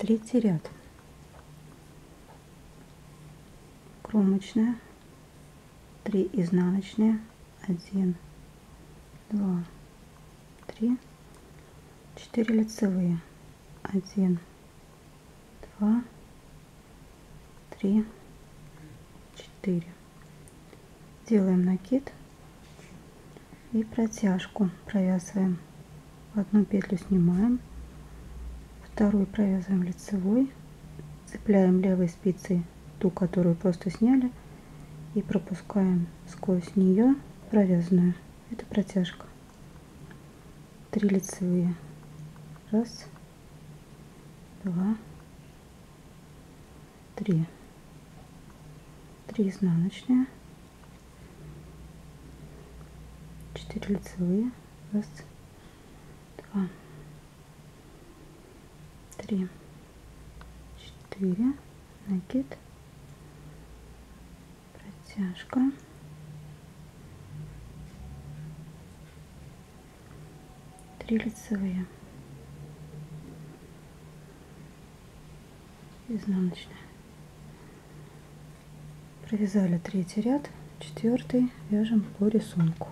третий ряд. Кромочная, 3 изнаночные, 1, 2, 3, 4 лицевые, 1, 2, 3, 4. Делаем накид и протяжку провязываем. Одну петлю снимаем, вторую провязываем лицевой, цепляем левой спицей ту, которую просто сняли, и пропускаем сквозь нее провязанную. Это протяжка. 3 лицевые, 1, 2, 3, 3 изнаночные, 4 лицевые, 1, 2, 3, 4, накид, протяжка, 3 лицевые, изнаночная. Провязали третий ряд, четвертый вяжем по рисунку.